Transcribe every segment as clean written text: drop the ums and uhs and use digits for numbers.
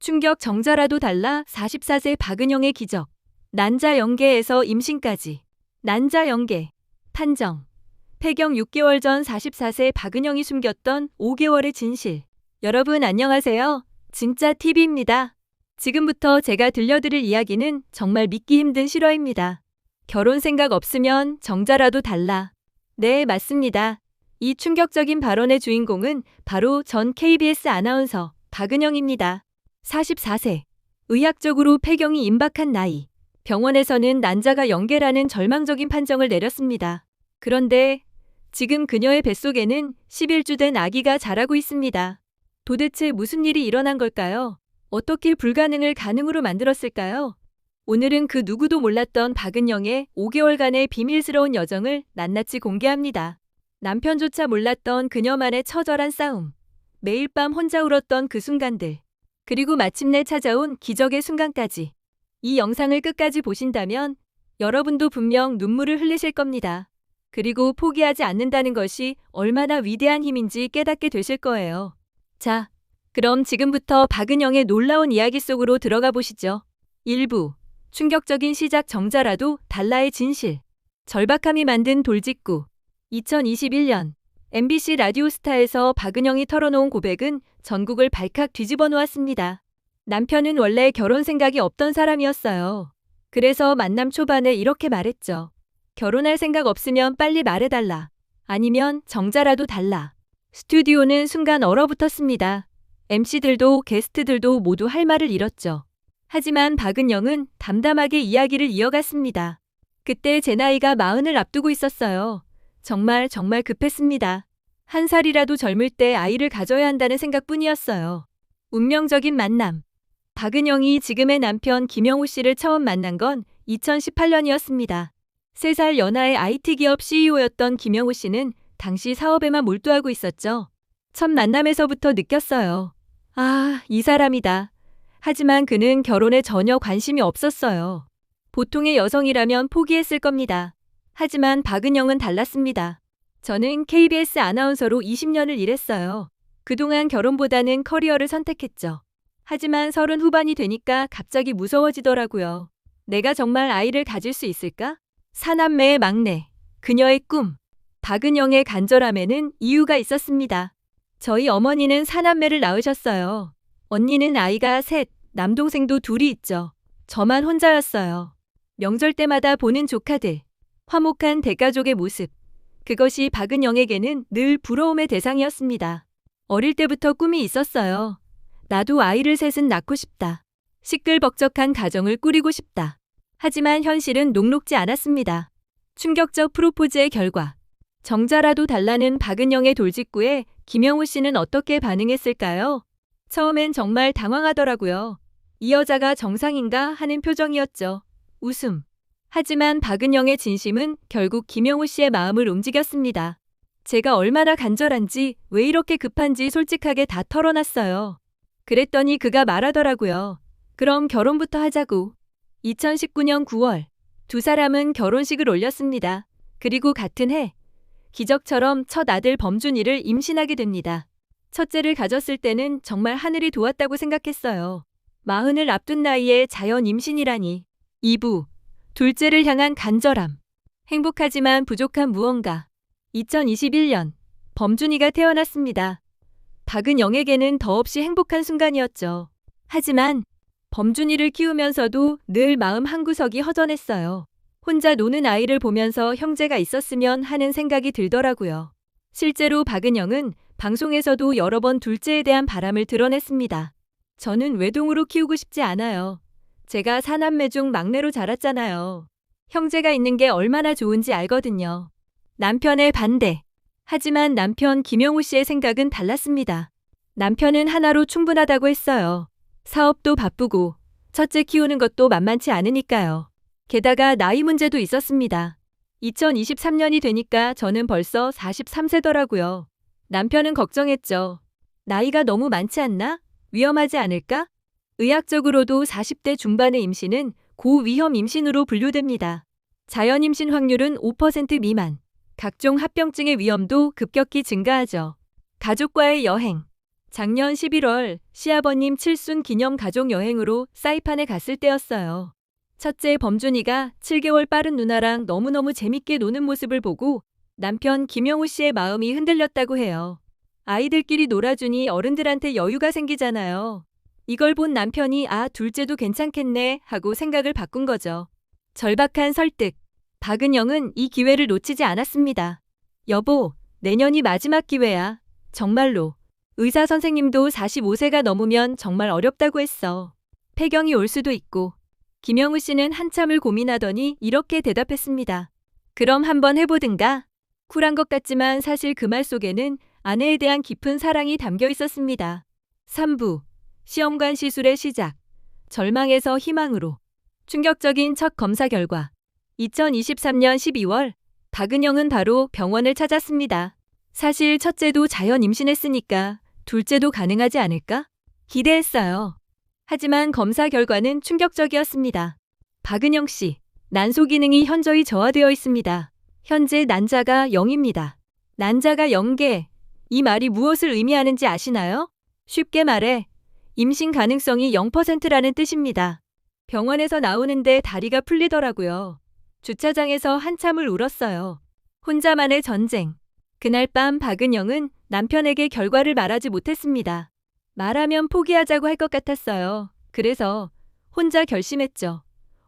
충격 정자라도 달라 44세 박은영의 기적. 난자 연계에서 임신까지. 난자 연계. 판정. 폐경 6개월 전 44세 박은영이 숨겼던 5개월의 진실. 여러분 안녕하세요. 진짜 TV입니다. 지금부터 제가 들려드릴 이야기는 정말 믿기 힘든 실화입니다. 결혼 생각 없으면 정자라도 달라. 네, 맞습니다. 이 충격적인 발언의 주인공은 바로 전 KBS 아나운서 박은영입니다. 44세. 의학적으로 폐경이 임박한 나이. 병원에서는 난자가 연계라는 절망적인 판정을 내렸습니다. 그런데 지금 그녀의 뱃속에는 11주 된 아기가 자라고 있습니다. 도대체 무슨 일이 일어난 걸까요? 어떻게 불가능을 가능으로 만들었을까요? 오늘은 그 누구도 몰랐던 박은영의 5개월간의 비밀스러운 여정을 낱낱이 공개합니다. 남편조차 몰랐던 그녀만의 처절한 싸움. 매일 밤 혼자 울었던 그 순간들. 그리고 마침내 찾아온 기적의 순간까지. 이 영상을 끝까지 보신다면 여러분도 분명 눈물을 흘리실 겁니다. 그리고 포기하지 않는다는 것이 얼마나 위대한 힘인지 깨닫게 되실 거예요. 자, 그럼 지금부터 박은영의 놀라운 이야기 속으로 들어가 보시죠. 1부. 충격적인 시작 정자라도 달라의 진실. 절박함이 만든 돌직구. 2021년 MBC 라디오스타에서 박은영이 털어놓은 고백은 전국을 발칵 뒤집어 놓았습니다. 남편은 원래 결혼 생각이 없던 사람이었어요. 그래서 만남 초반에 이렇게 말했죠. 결혼할 생각 없으면 빨리 말해달라. 아니면 정자라도 달라. 스튜디오는 순간 얼어붙었습니다. MC들도 게스트들도 모두 할 말을 잃었죠. 하지만 박은영은 담담하게 이야기를 이어갔습니다. 그때 제 나이가 40을 앞두고 있었어요. 정말 급했습니다. 한 살이라도 젊을 때 아이를 가져야 한다는 생각뿐이었어요. 운명적인 만남. 박은영이 지금의 남편 김영우 씨를 처음 만난 건 2018년이었습니다. 3살 연하의 IT 기업 CEO였던 김영우 씨는 당시 사업에만 몰두하고 있었죠. 첫 만남에서부터 느꼈어요. 아, 이 사람이다. 하지만 그는 결혼에 전혀 관심이 없었어요. 보통의 여성이라면 포기했을 겁니다. 하지만 박은영은 달랐습니다. 저는 KBS 아나운서로 20년을 일했어요. 그동안 결혼보다는 커리어를 선택했죠. 하지만 30 후반이 되니까 갑자기 무서워지더라고요. 내가 정말 아이를 가질 수 있을까? 사남매의 막내, 그녀의 꿈. 박은영의 간절함에는 이유가 있었습니다. 저희 어머니는 사남매를 낳으셨어요. 언니는 아이가 3, 남동생도 2이 있죠. 저만 혼자였어요. 명절 때마다 보는 조카들. 화목한 대가족의 모습. 그것이 박은영에게는 늘 부러움의 대상이었습니다. 어릴 때부터 꿈이 있었어요. 나도 아이를 3은 낳고 싶다. 시끌벅적한 가정을 꾸리고 싶다. 하지만 현실은 녹록지 않았습니다. 충격적 프로포즈의 결과. 정자라도 달라는 박은영의 돌직구에 김영우 씨는 어떻게 반응했을까요? 처음엔 정말 당황하더라고요. 이 여자가 정상인가 하는 표정이었죠. 웃음. 하지만 박은영의 진심은 결국 김영우 씨의 마음을 움직였습니다. 제가 얼마나 간절한지 왜 이렇게 급한지 솔직하게 다 털어놨어요. 그랬더니 그가 말하더라고요. 그럼 결혼부터 하자고. 2019년 9월 두 사람은 결혼식을 올렸습니다. 그리고 같은 해 기적처럼 첫 아들 범준이를 임신하게 됩니다. 첫째를 가졌을 때는 정말 하늘이 도왔다고 생각했어요. 40을 앞둔 나이에 자연 임신이라니. 2부. 둘째를 향한 간절함. 행복하지만 부족한 무언가. 2021년 범준이가 태어났습니다. 박은영에게는 더없이 행복한 순간이었죠. 하지만 범준이를 키우면서도 늘 마음 한구석이 허전했어요. 혼자 노는 아이를 보면서 형제가 있었으면 하는 생각이 들더라고요. 실제로 박은영은 방송에서도 여러 번 둘째에 대한 바람을 드러냈습니다. 저는 외동으로 키우고 싶지 않아요. 제가 사남매 중 막내로 자랐잖아요. 형제가 있는 게 얼마나 좋은지 알거든요. 남편의 반대. 하지만 남편 김영우 씨의 생각은 달랐습니다. 남편은 하나로 충분하다고 했어요. 사업도 바쁘고 첫째 키우는 것도 만만치 않으니까요. 게다가 나이 문제도 있었습니다. 2023년이 되니까 저는 벌써 43세더라고요. 남편은 걱정했죠. 나이가 너무 많지 않나? 위험하지 않을까? 의학적으로도 40대 중반의 임신은 고위험 임신으로 분류됩니다. 자연 임신 확률은 5% 미만. 각종 합병증의 위험도 급격히 증가하죠. 가족과의 여행. 작년 11월 시아버님 칠순 기념 가족 여행으로 사이판에 갔을 때였어요. 첫째 범준이가 7개월 빠른 누나랑 너무너무 재밌게 노는 모습을 보고 남편 김영우 씨의 마음이 흔들렸다고 해요. 아이들끼리 놀아주니 어른들한테 여유가 생기잖아요. 이걸 본 남편이 둘째도 괜찮겠네 하고 생각을 바꾼 거죠. 절박한 설득. 박은영은 이 기회를 놓치지 않았습니다. 여보, 내년이 마지막 기회야. 정말로. 의사 선생님도 45세가 넘으면 정말 어렵다고 했어. 폐경이 올 수도 있고. 김영우 씨는 한참을 고민하더니 이렇게 대답했습니다. 그럼 한번 해보든가. 쿨한 것 같지만 사실 그 말 속에는 아내에 대한 깊은 사랑이 담겨 있었습니다. 3부. 시험관 시술의 시작. 절망에서 희망으로. 충격적인 첫 검사 결과. 2023년 12월 박은영은 바로 병원을 찾았습니다. 사실 첫째도 자연 임신했으니까 둘째도 가능하지 않을까? 기대했어요. 하지만 검사 결과는 충격적이었습니다. 박은영 씨, 난소 기능이 현저히 저하되어 있습니다. 현재 난자가 0입니다. 난자가 0개. 이 말이 무엇을 의미하는지 아시나요? 쉽게 말해 임신 가능성이 0%라는 뜻입니다. 병원에서 나오는데 다리가 풀리더라고요. 주차장에서 한참을 울었어요. 혼자만의 전쟁. 그날 밤 박은영은 남편에게 결과를 말하지 못했습니다. 말하면 포기하자고 할 것 같았어요. 그래서 혼자 결심했죠.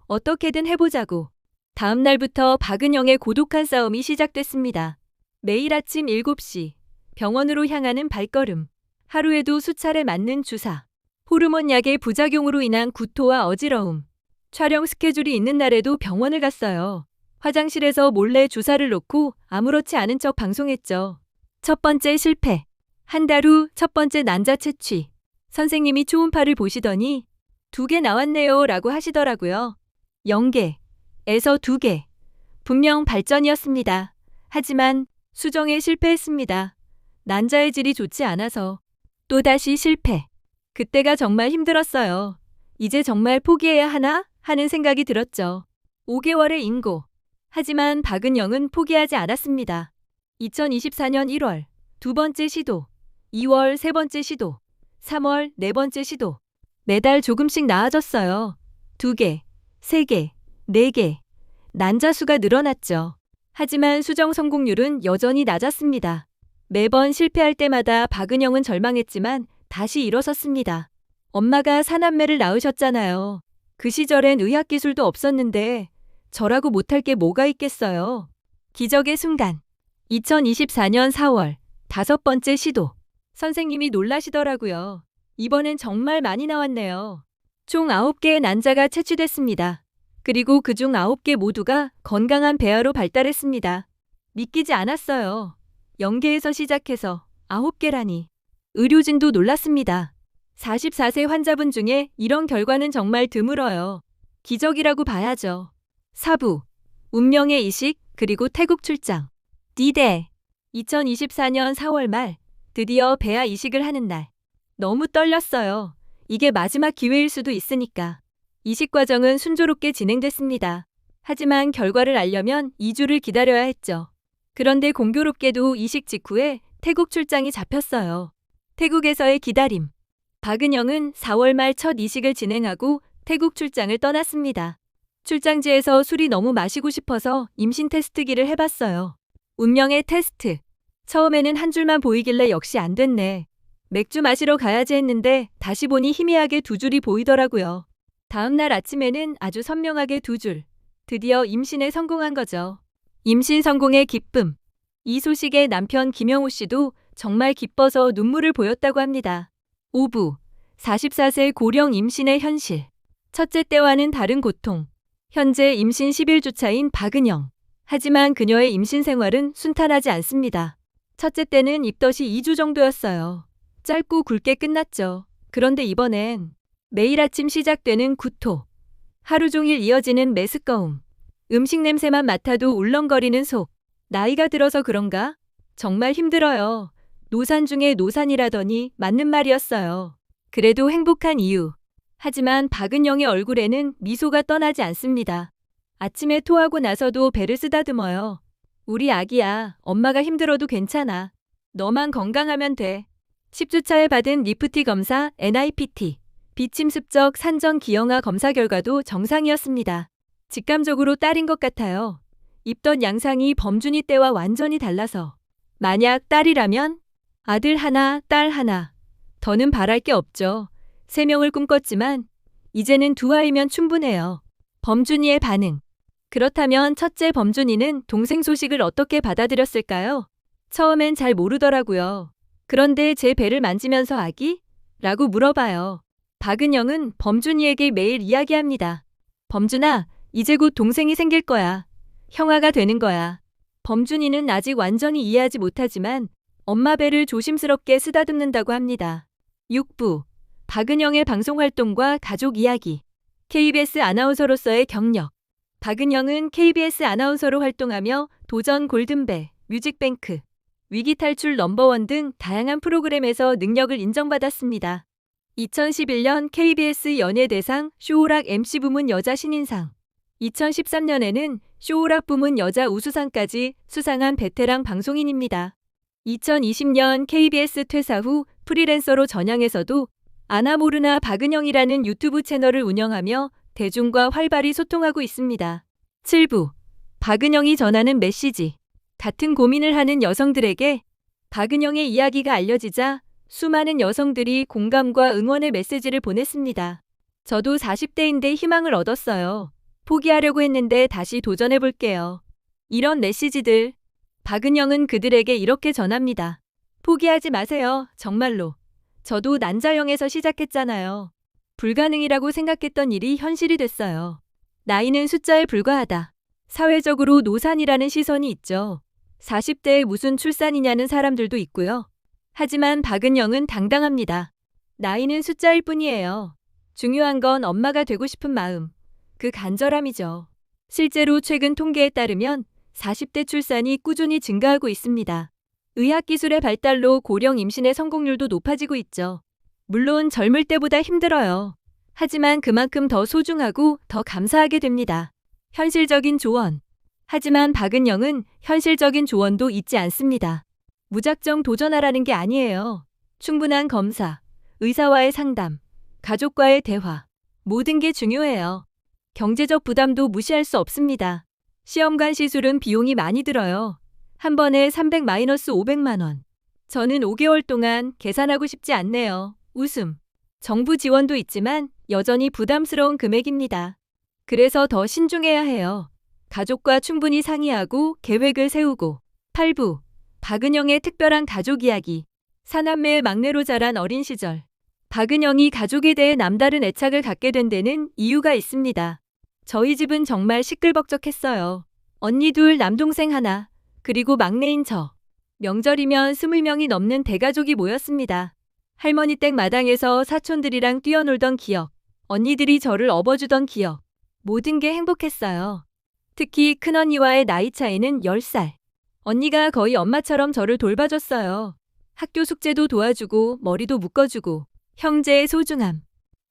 어떻게든 해보자고. 다음 날부터 박은영의 고독한 싸움이 시작됐습니다. 매일 아침 7시 병원으로 향하는 발걸음. 하루에도 수차례 맞는 주사. 호르몬 약의 부작용으로 인한 구토와 어지러움. 촬영 스케줄이 있는 날에도 병원을 갔어요. 화장실에서 몰래 주사를 놓고 아무렇지 않은 척 방송했죠. 첫 번째 실패. 한 달 후 첫 번째 난자 채취. 선생님이 초음파를 보시더니 2개 나왔네요 라고 하시더라고요. 0개에서 2개. 분명 발전이었습니다. 하지만 수정에 실패했습니다. 난자의 질이 좋지 않아서 또다시 실패. 그때가 정말 힘들었어요. 이제 정말 포기해야 하나? 하는 생각이 들었죠. 5개월의 인고. 하지만 박은영은 포기하지 않았습니다. 2024년 1월 두 번째 시도, 2월 세 번째 시도, 3월 네 번째 시도. 매달 조금씩 나아졌어요. 2개, 3개, 4개. 난자 수가 늘어났죠. 하지만 수정 성공률은 여전히 낮았습니다. 매번 실패할 때마다 박은영은 절망했지만 다시 일어섰습니다. 엄마가 사남매를 낳으셨잖아요. 그 시절엔 의학기술도 없었는데 저라고 못할 게 뭐가 있겠어요. 기적의 순간. 2024년 4월 5번째 시도. 선생님이 놀라시더라고요. 이번엔 정말 많이 나왔네요. 총 9개의 난자가 채취됐습니다. 그리고 그중 9개 모두가 건강한 배아로 발달했습니다. 믿기지 않았어요. 0개에서 시작해서 9개라니. 의료진도 놀랐습니다. 44세 환자분 중에 이런 결과는 정말 드물어요. 기적이라고 봐야죠. 4부. 운명의 이식 그리고 태국 출장. D-Day. 2024년 4월 말 드디어 배아 이식을 하는 날. 너무 떨렸어요. 이게 마지막 기회일 수도 있으니까. 이식 과정은 순조롭게 진행됐습니다. 하지만 결과를 알려면 2주를 기다려야 했죠. 그런데 공교롭게도 이식 직후에 태국 출장이 잡혔어요. 태국에서의 기다림. 박은영은 4월 말 첫 이식을 진행하고 태국 출장을 떠났습니다. 출장지에서 술이 너무 마시고 싶어서 임신 테스트기를 해봤어요. 운명의 테스트. 처음에는 한 줄만 보이길래 역시 안 됐네. 맥주 마시러 가야지 했는데 다시 보니 희미하게 2줄이 보이더라고요. 다음 날 아침에는 아주 선명하게 2줄. 드디어 임신에 성공한 거죠. 임신 성공의 기쁨. 이 소식에 남편 김영우 씨도 정말 기뻐서 눈물을 보였다고 합니다. 5부. 44세 고령 임신의 현실. 첫째 때와는 다른 고통. 현재 임신 10일 차인 박은영. 하지만 그녀의 임신 생활은 순탄하지 않습니다. 첫째 때는 입덧이 2주 정도였어요. 짧고 굵게 끝났죠. 그런데 이번엔 매일 아침 시작되는 구토. 하루 종일 이어지는 메스꺼움. 음식 냄새만 맡아도 울렁거리는 속. 나이가 들어서 그런가? 정말 힘들어요. 노산 중에 노산이라더니 맞는 말이었어요. 그래도 행복한 이유. 하지만 박은영의 얼굴에는 미소가 떠나지 않습니다. 아침에 토하고 나서도 배를 쓰다듬어요. 우리 아기야, 엄마가 힘들어도 괜찮아. 너만 건강하면 돼. 10주차에 받은 리프티 검사 NIPT, 비침습적 산전 기형아 검사 결과도 정상이었습니다. 직감적으로 딸인 것 같아요. 입덧 양상이 범준이 때와 완전히 달라서. 만약 딸이라면 아들 하나, 딸 하나. 더는 바랄 게 없죠. 3명을 꿈꿨지만 이제는 2아이면 충분해요. 범준이의 반응. 그렇다면 첫째 범준이는 동생 소식을 어떻게 받아들였을까요? 처음엔 잘 모르더라고요. 그런데 제 배를 만지면서 아기? 라고 물어봐요. 박은영은 범준이에게 매일 이야기합니다. 범준아, 이제 곧 동생이 생길 거야. 형아가 되는 거야. 범준이는 아직 완전히 이해하지 못하지만 엄마 배를 조심스럽게 쓰다듬는다고 합니다. 6부. 박은영의 방송 활동과 가족 이야기. KBS 아나운서로서의 경력. 박은영은 KBS 아나운서로 활동하며 도전 골든벨, 뮤직뱅크, 위기탈출 넘버원 등 다양한 프로그램에서 능력을 인정받았습니다. 2011년 KBS 연예대상 쇼오락 MC 부문 여자 신인상, 2013년에는 쇼오락 부문 여자 우수상까지 수상한 베테랑 방송인입니다. 2020년 KBS 퇴사 후 프리랜서로 전향해서도 아나모르나 박은영이라는 유튜브 채널을 운영하며 대중과 활발히 소통하고 있습니다. 7부. 박은영이 전하는 메시지. 같은 고민을 하는 여성들에게 박은영의 이야기가 알려지자 수많은 여성들이 공감과 응원의 메시지를 보냈습니다. 저도 40대인데 희망을 얻었어요. 포기하려고 했는데 다시 도전해볼게요. 이런 메시지들. 박은영은 그들에게 이렇게 전합니다. 포기하지 마세요. 정말로. 저도 난자형에서 시작했잖아요. 불가능이라고 생각했던 일이 현실이 됐어요. 나이는 숫자에 불과하다. 사회적으로 노산이라는 시선이 있죠. 40대에 무슨 출산이냐는 사람들도 있고요. 하지만 박은영은 당당합니다. 나이는 숫자일 뿐이에요. 중요한 건 엄마가 되고 싶은 마음, 그 간절함이죠. 실제로 최근 통계에 따르면 40대 출산이 꾸준히 증가하고 있습니다. 의학기술의 발달로 고령 임신의 성공률도 높아지고 있죠. 물론 젊을 때보다 힘들어요. 하지만 그만큼 더 소중하고 더 감사하게 됩니다. 현실적인 조언. 하지만 박은영은 현실적인 조언도 잊지 않습니다. 무작정 도전하라는 게 아니에요. 충분한 검사, 의사와의 상담, 가족과의 대화. 모든 게 중요해요. 경제적 부담도 무시할 수 없습니다. 시험관 시술은 비용이 많이 들어요. 한 번에 300-500만 원. 저는 5개월 동안 계산하고 싶지 않네요. 웃음. 정부 지원도 있지만 여전히 부담스러운 금액입니다. 그래서 더 신중해야 해요. 가족과 충분히 상의하고 계획을 세우고. 8부. 박은영의 특별한 가족 이야기. 사남매의 막내로 자란 어린 시절. 박은영이 가족에 대해 남다른 애착을 갖게 된 데는 이유가 있습니다. 저희 집은 정말 시끌벅적했어요. 언니 둘, 남동생 하나, 그리고 막내인 저. 명절이면 20명이 넘는 대가족이 모였습니다. 할머니 댁 마당에서 사촌들이랑 뛰어놀던 기억, 언니들이 저를 업어주던 기억. 모든 게 행복했어요. 특히 큰언니와의 나이 차이는 10살. 언니가 거의 엄마처럼 저를 돌봐줬어요. 학교 숙제도 도와주고 머리도 묶어주고. 형제의 소중함.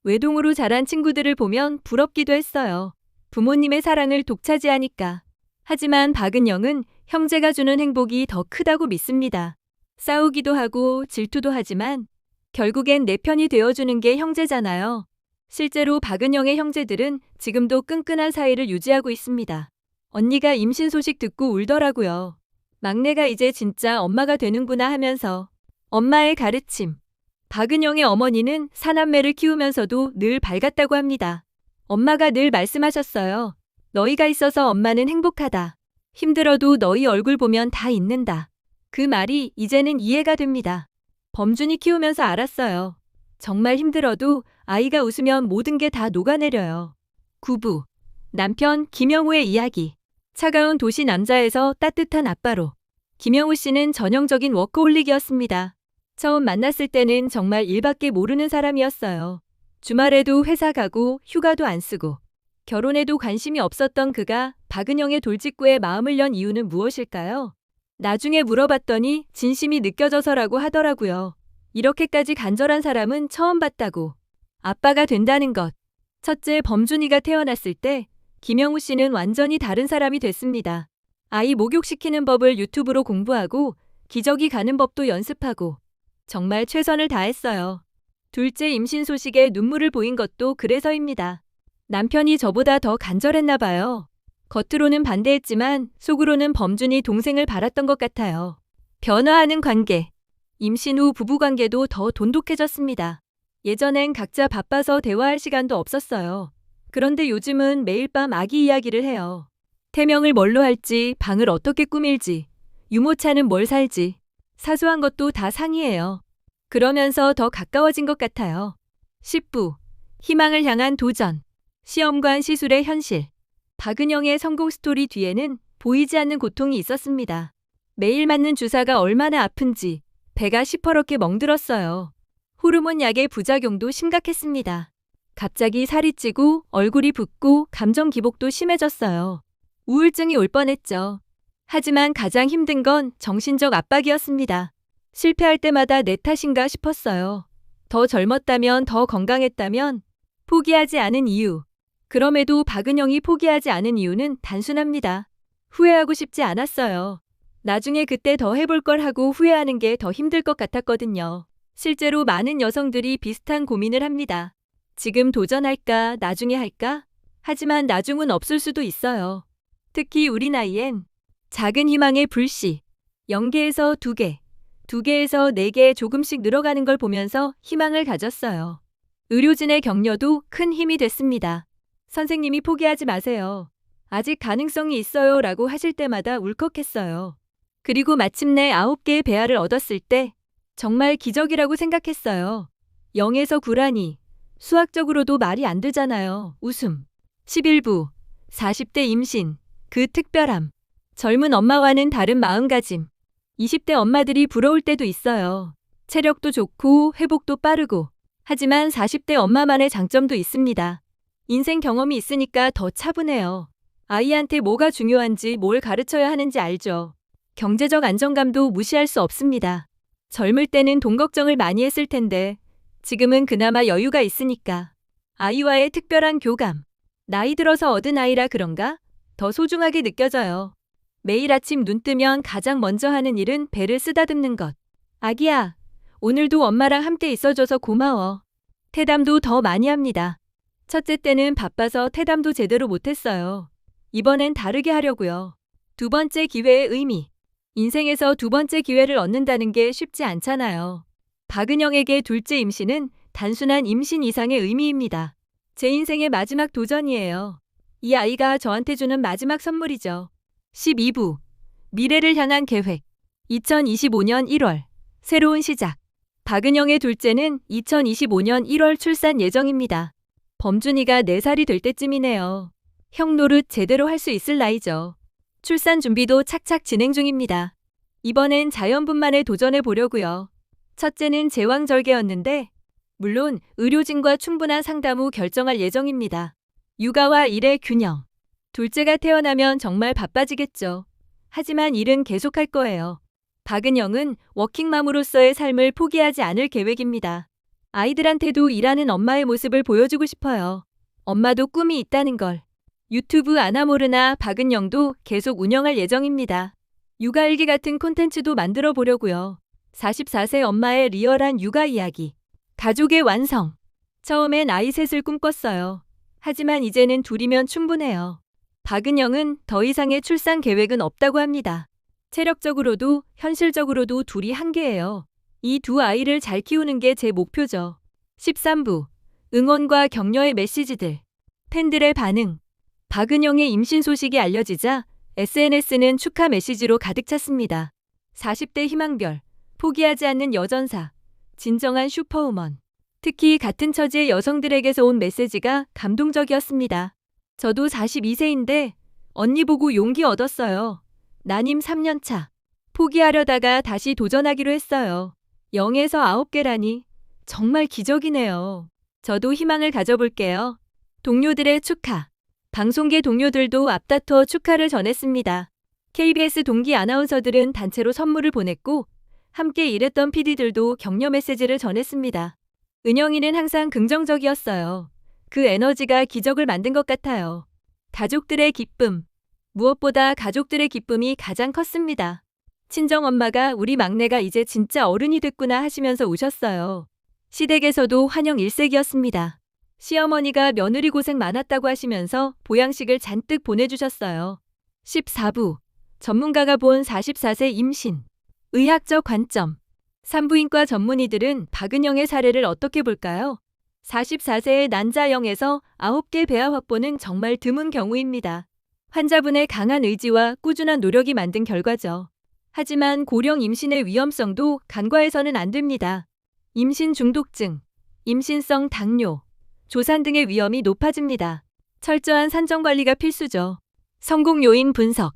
외동으로 자란 친구들을 보면 부럽기도 했어요. 부모님의 사랑을 독차지하니까. 하지만 박은영은 형제가 주는 행복이 더 크다고 믿습니다. 싸우기도 하고 질투도 하지만 결국엔 내 편이 되어주는 게 형제잖아요. 실제로 박은영의 형제들은 지금도 끈끈한 사이를 유지하고 있습니다. 언니가 임신 소식 듣고 울더라고요. 막내가 이제 진짜 엄마가 되는구나 하면서. 엄마의 가르침. 박은영의 어머니는 사남매를 키우면서도 늘 밝았다고 합니다. 엄마가 늘 말씀하셨어요. 너희가 있어서 엄마는 행복하다. 힘들어도 너희 얼굴 보면 다 잊는다. 그 말이 이제는 이해가 됩니다. 범준이 키우면서 알았어요. 정말 힘들어도 아이가 웃으면 모든 게 다 녹아내려요. 9부. 남편 김영우의 이야기. 차가운 도시 남자에서 따뜻한 아빠로. 김영우 씨는 전형적인 워커홀릭이었습니다. 처음 만났을 때는 정말 일밖에 모르는 사람이었어요. 주말에도 회사 가고 휴가도 안 쓰고. 결혼에도 관심이 없었던 그가 박은영의 돌직구에 마음을 연 이유는 무엇일까요? 나중에 물어봤더니 진심이 느껴져서라고 하더라고요. 이렇게까지 간절한 사람은 처음 봤다고. 아빠가 된다는 것. 첫째 범준이가 태어났을 때 김영우 씨는 완전히 다른 사람이 됐습니다. 아이 목욕시키는 법을 유튜브로 공부하고 기저귀 가는 법도 연습하고 정말 최선을 다했어요. 둘째 임신 소식에 눈물을 보인 것도 그래서입니다. 남편이 저보다 더 간절했나 봐요. 겉으로는 반대했지만 속으로는 범준이 동생을 바랐던 것 같아요. 변화하는 관계. 임신 후 부부관계도 더 돈독해졌습니다. 예전엔 각자 바빠서 대화할 시간도 없었어요. 그런데 요즘은 매일 밤 아기 이야기를 해요. 태명을 뭘로 할지, 방을 어떻게 꾸밀지, 유모차는 뭘 살지, 사소한 것도 다 상의해요. 그러면서 더 가까워진 것 같아요. 10부. 희망을 향한 도전. 시험관 시술의 현실. 박은영의 성공 스토리 뒤에는 보이지 않는 고통이 있었습니다. 매일 맞는 주사가 얼마나 아픈지 배가 시퍼렇게 멍들었어요. 호르몬 약의 부작용도 심각했습니다. 갑자기 살이 찌고 얼굴이 붓고 감정 기복도 심해졌어요. 우울증이 올 뻔했죠. 하지만 가장 힘든 건 정신적 압박이었습니다. 실패할 때마다 내 탓인가 싶었어요. 더 젊었다면, 더 건강했다면, 포기하지 않은 이유. 그럼에도 박은영이 포기하지 않은 이유는 단순합니다. 후회하고 싶지 않았어요. 나중에 그때 더 해볼 걸 하고 후회하는 게 더 힘들 것 같았거든요. 실제로 많은 여성들이 비슷한 고민을 합니다. 지금 도전할까, 나중에 할까? 하지만 나중은 없을 수도 있어요. 특히 우리 나이엔 작은 희망의 불씨, 0개에서 2개, 2개에서 4개 조금씩 늘어가는 걸 보면서 희망을 가졌어요. 의료진의 격려도 큰 힘이 됐습니다. 선생님이 포기하지 마세요. 아직 가능성이 있어요 라고 하실 때마다 울컥했어요. 그리고 마침내 9개의 배아를 얻었을 때 정말 기적이라고 생각했어요. 0에서 9라니 수학적으로도 말이 안 되잖아요. 웃음. 11부. 40대 임신. 그 특별함. 젊은 엄마와는 다른 마음가짐. 20대 엄마들이 부러울 때도 있어요. 체력도 좋고 회복도 빠르고. 하지만 40대 엄마만의 장점도 있습니다. 인생 경험이 있으니까 더 차분해요. 아이한테 뭐가 중요한지 뭘 가르쳐야 하는지 알죠. 경제적 안정감도 무시할 수 없습니다. 젊을 때는 돈 걱정을 많이 했을 텐데 지금은 그나마 여유가 있으니까. 아이와의 특별한 교감. 나이 들어서 얻은 아이라 그런가? 더 소중하게 느껴져요. 매일 아침 눈 뜨면 가장 먼저 하는 일은 배를 쓰다듬는 것. 아기야, 오늘도 엄마랑 함께 있어줘서 고마워. 태담도 더 많이 합니다. 첫째 때는 바빠서 태담도 제대로 못했어요. 이번엔 다르게 하려고요. 두 번째 기회의 의미. 인생에서 두 번째 기회를 얻는다는 게 쉽지 않잖아요. 박은영에게 둘째 임신은 단순한 임신 이상의 의미입니다. 제 인생의 마지막 도전이에요. 이 아이가 저한테 주는 마지막 선물이죠. 12부. 미래를 향한 계획. 2025년 1월. 새로운 시작. 박은영의 둘째는 2025년 1월 출산 예정입니다. 범준이가 4살이 될 때쯤이네요. 형 노릇 제대로 할 수 있을 나이죠. 출산 준비도 착착 진행 중입니다. 이번엔 자연분만에 도전해 보려고요. 첫째는 제왕절개였는데 물론 의료진과 충분한 상담 후 결정할 예정입니다. 육아와 일의 균형. 둘째가 태어나면 정말 바빠지겠죠. 하지만 일은 계속할 거예요. 박은영은 워킹맘으로서의 삶을 포기하지 않을 계획입니다. 아이들한테도 일하는 엄마의 모습을 보여주고 싶어요. 엄마도 꿈이 있다는 걸. 유튜브 아나모르나 박은영도 계속 운영할 예정입니다. 육아일기 같은 콘텐츠도 만들어 보려고요. 44세 엄마의 리얼한 육아 이야기. 가족의 완성. 처음엔 아이 셋을 꿈꿨어요. 하지만 이제는 둘이면 충분해요. 박은영은 더 이상의 출산 계획은 없다고 합니다. 체력적으로도 현실적으로도 둘이 한계예요. 이 두 아이를 잘 키우는 게 제 목표죠. 13부. 응원과 격려의 메시지들. 팬들의 반응. 박은영의 임신 소식이 알려지자 SNS는 축하 메시지로 가득 찼습니다. 40대 희망별. 포기하지 않는 여전사. 진정한 슈퍼우먼. 특히 같은 처지의 여성들에게서 온 메시지가 감동적이었습니다. 저도 42세인데 언니 보고 용기 얻었어요. 난임 3년차. 포기하려다가 다시 도전하기로 했어요. 0에서 9개라니 정말 기적이네요. 저도 희망을 가져볼게요. 동료들의 축하. 방송계 동료들도 앞다퉈 축하를 전했습니다. KBS 동기 아나운서들은 단체로 선물을 보냈고 함께 일했던 PD들도 격려 메시지를 전했습니다. 은영이는 항상 긍정적이었어요. 그 에너지가 기적을 만든 것 같아요. 가족들의 기쁨. 무엇보다 가족들의 기쁨이 가장 컸습니다. 친정엄마가 우리 막내가 이제 진짜 어른이 됐구나 하시면서 우셨어요. 시댁에서도 환영 일색이었습니다. 시어머니가 며느리 고생 많았다고 하시면서 보양식을 잔뜩 보내주셨어요. 14부. 전문가가 본 44세 임신. 의학적 관점. 산부인과 전문의들은 박은영의 사례를 어떻게 볼까요? 44세의 난자영에서 9개 배아 확보는 정말 드문 경우입니다. 환자분의 강한 의지와 꾸준한 노력이 만든 결과죠. 하지만 고령 임신의 위험성도 간과해서는 안 됩니다. 임신 중독증, 임신성 당뇨, 조산 등의 위험이 높아집니다. 철저한 산정 관리가 필수죠. 성공 요인 분석.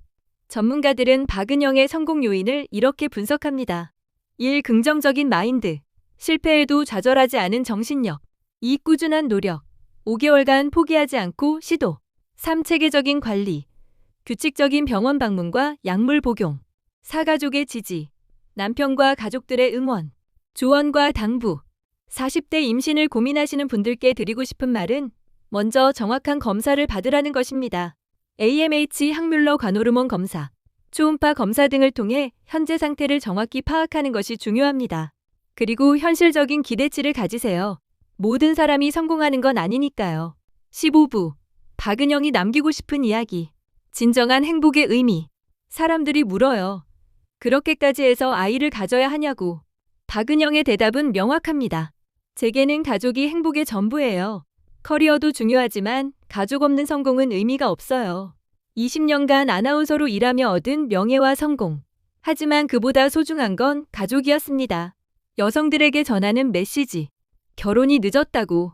전문가들은 박은영의 성공 요인을 이렇게 분석합니다. 1. 긍정적인 마인드. 실패해도 좌절하지 않은 정신력. 2. 꾸준한 노력. 5개월간 포기하지 않고 시도. 3. 체계적인 관리. 규칙적인 병원 방문과 약물 복용. 4. 가족의 지지. 남편과 가족들의 응원. 조언과 당부. 40대 임신을 고민하시는 분들께 드리고 싶은 말은 먼저 정확한 검사를 받으라는 것입니다. AMH 항뮬러 관호르몬 검사, 초음파 검사 등을 통해 현재 상태를 정확히 파악하는 것이 중요합니다. 그리고 현실적인 기대치를 가지세요. 모든 사람이 성공하는 건 아니니까요. 15부. 박은영이 남기고 싶은 이야기. 진정한 행복의 의미. 사람들이 물어요. 그렇게까지 해서 아이를 가져야 하냐고. 박은영의 대답은 명확합니다. 제게는 가족이 행복의 전부예요. 커리어도 중요하지만 가족 없는 성공은 의미가 없어요. 20년간 아나운서로 일하며 얻은 명예와 성공. 하지만 그보다 소중한 건 가족이었습니다. 여성들에게 전하는 메시지. 결혼이 늦었다고,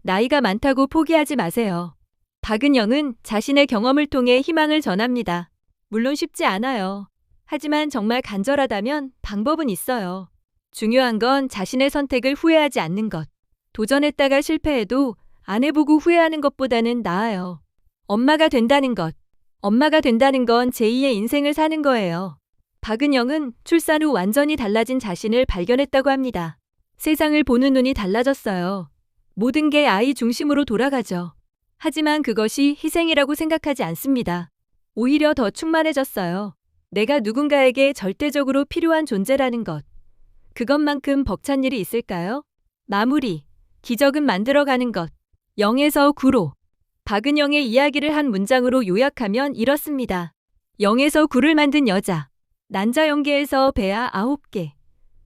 나이가 많다고 포기하지 마세요. 박은영은 자신의 경험을 통해 희망을 전합니다. 물론 쉽지 않아요. 하지만 정말 간절하다면 방법은 있어요. 중요한 건 자신의 선택을 후회하지 않는 것. 도전했다가 실패해도 안 해보고 후회하는 것보다는 나아요. 엄마가 된다는 것. 엄마가 된다는 건 제2의 인생을 사는 거예요. 박은영은 출산 후 완전히 달라진 자신을 발견했다고 합니다. 세상을 보는 눈이 달라졌어요. 모든 게 아이 중심으로 돌아가죠. 하지만 그것이 희생이라고 생각하지 않습니다. 오히려 더 충만해졌어요. 내가 누군가에게 절대적으로 필요한 존재라는 것. 그것만큼 벅찬 일이 있을까요? 마무리. 기적은 만들어가는 것. 0에서 9로. 박은영의 이야기를 한 문장으로 요약하면 이렇습니다. 0에서 9를 만든 여자. 난자연계에서 배아 9개.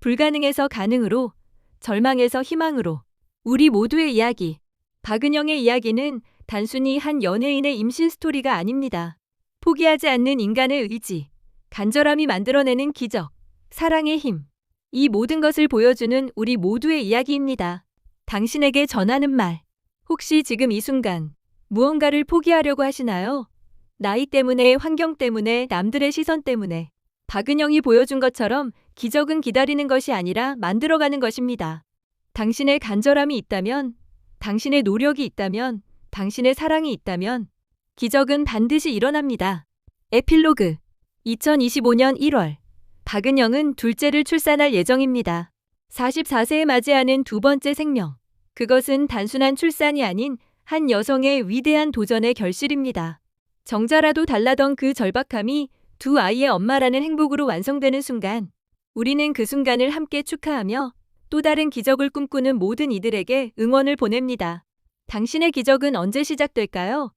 불가능에서 가능으로. 절망에서 희망으로. 우리 모두의 이야기. 박은영의 이야기는 단순히 한 연예인의 임신 스토리가 아닙니다. 포기하지 않는 인간의 의지. 간절함이 만들어내는 기적. 사랑의 힘. 이 모든 것을 보여주는 우리 모두의 이야기입니다. 당신에게 전하는 말. 혹시 지금 이 순간 무언가를 포기하려고 하시나요? 나이 때문에, 환경 때문에, 남들의 시선 때문에. 박은영이 보여준 것처럼 기적은 기다리는 것이 아니라 만들어가는 것입니다. 당신의 간절함이 있다면, 당신의 노력이 있다면, 당신의 사랑이 있다면 기적은 반드시 일어납니다. 에필로그. 2025년 1월. 박은영은 둘째를 출산할 예정입니다. 44세에 맞이하는 두 번째 생명. 그것은 단순한 출산이 아닌 한 여성의 위대한 도전의 결실입니다. 정자라도 달라던 그 절박함이 두 아이의 엄마라는 행복으로 완성되는 순간, 우리는 그 순간을 함께 축하하며 또 다른 기적을 꿈꾸는 모든 이들에게 응원을 보냅니다. 당신의 기적은 언제 시작될까요?